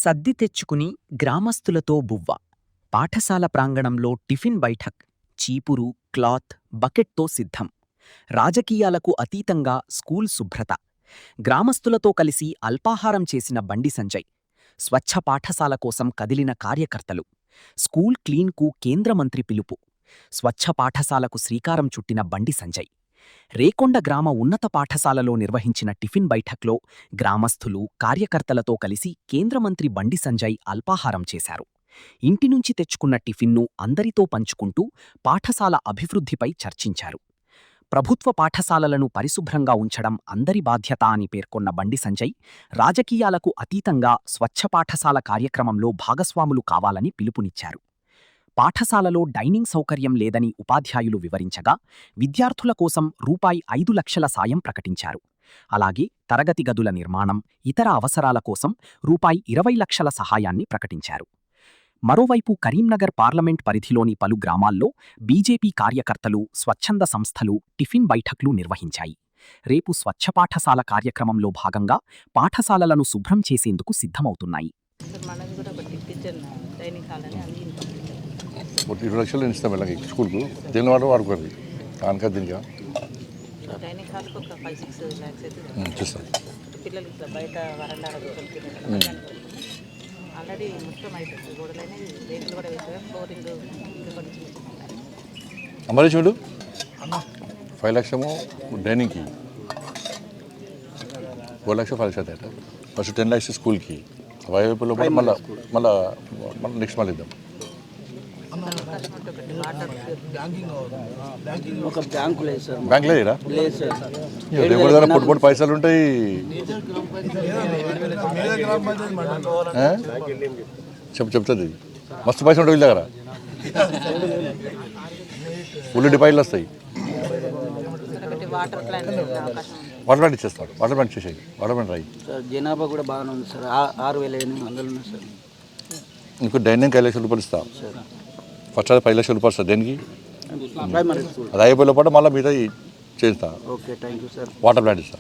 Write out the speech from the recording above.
సద్ది తెచ్చుకుని గ్రామస్తులతో బువ్వ. పాఠశాల ప్రాంగణంలో టిఫిన్ బైఠక్. చీపురు, క్లాత్, బకెట్తో సిద్ధం. రాజకీయాలకు అతీతంగా స్కూల్ శుభ్రత. గ్రామస్తులతో కలిసి అల్పాహారం చేసిన బండి సంజయ్. స్వచ్ఛ పాఠశాల కోసం కదిలిన కార్యకర్తలు. స్కూల్ క్లీన్కు కేంద్రమంత్రి పిలుపు. స్వచ్ఛ పాఠశాలకు శ్రీకారం చుట్టిన బండి సంజయ్. రేకొండ గ్రామ ఉన్నత పాఠశాలలో నిర్వహించిన టిఫిన్ బైఠక్లో గ్రామస్థులు, కార్యకర్తలతో కలిసి కేంద్రమంత్రి బండి సంజయ్ అల్పాహారం చేశారు. ఇంటినుంచి తెచ్చుకున్న టిఫిన్ను అందరితో పంచుకుంటూ పాఠశాల అభివృద్ధిపై చర్చించారు. ప్రభుత్వ పాఠశాలలను పరిశుభ్రంగా ఉంచడం అందరి బాధ్యత అని పేర్కొన్న బండి సంజయ్, రాజకీయాలకు అతీతంగా స్వచ్ఛ పాఠశాల కార్యక్రమంలో భాగస్వాములు కావాలని పిలుపునిచ్చారు. పాఠశాలలో డైనింగ్ సౌకర్యం లేదని ఉపాధ్యాయులు వివరించగా, విద్యార్థుల కోసం రూ.5 లక్షల సాయం ప్రకటించారు. అలాగే తరగతి గదుల నిర్మాణం, ఇతర అవసరాల కోసం రూ.20 లక్షల సహాయాన్ని ప్రకటించారు. మరోవైపు కరీంనగర్ పార్లమెంట్ పరిధిలోని పలు గ్రామాల్లో బీజేపీ కార్యకర్తలు, స్వచ్ఛంద సంస్థలు టిఫిన్ బైఠక్లు నిర్వహించాయి. రేపు స్వచ్ఛ పాఠశాల కార్యక్రమంలో భాగంగా పాఠశాలలను శుభ్రం చేసేందుకు సిద్ధమవుతున్నాయి. 20 లక్షలు ఇస్తాం వెళ్ళండి స్కూల్కు. దేని వాడు వాడుకోండి కానుక దీనిగా డైనింగ్ హాల్కి ఒక 5-6 ల్యాక్స్ అయితే చూస్తాం. పిల్లలు ఇట్లా బయట వరండా ఆల్రెడీ మొత్తం అయిపోతుంది. గోడలైనా రేట్లు కూడా వేసారు. ఫ్లోరింగ్ అమరే చూడు 5 లక్షము డైనింగ్కి, 4 లక్షలు 5 లక్షలు అట. ఫస్ట్ 10 లక్షలు స్కూల్కి, 5 వైపులో కూడా మళ్ళీ నెక్స్ట్ మళ్ళీ ఇద్దాం. బ్యాంక్ లేదా రేపు పొట్టు పైసలు ఉంటాయి. చెప్తుంది మస్తు పైసలు ఉంటాయి వీళ్ళ దగ్గర. ఫుల్ డిపాజిట్లు వస్తాయి. వాటర్ ప్లాంట్ ఇచ్చేస్తాడు. వాటర్ ప్లాంట్ చేసేది. వాటర్ ప్లాంట్ రాయి. జనాభా కూడా బాగానే ఉంది సార్. 6,800 ఉంది సార్. ఇంకో డైనింగ్ 5 లక్షల రూపాయలు ఇస్తాం. ఫస్ట్ అది 5 లక్షల రూపాయలు ఇస్తా. దేనికి అది అయిపోయిన పాటు మళ్ళీ మిగతా చేస్తా. Okay, thank you sir. Water plant ఇస్తా.